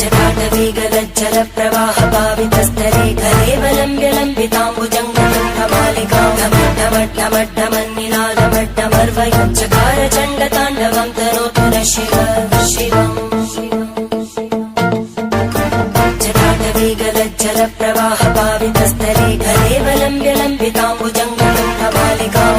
जटाटवीगलज्जल प्रवाह पावितस्तरे कलेवलम्ब्य लम्बिताम्बुजङ्गलं कमालिकां ढमड्ढमड्ढमड्ढमन्निनादमड्ढमर्वयुञ्चकार चण्डताण्डवं तनोतु नः शिवम् जटाटवीगलज्जल प्रवाह पावितस्तरे कलेवलम्ब्य लम्बिताम्बुजङ्गलं कमालिकां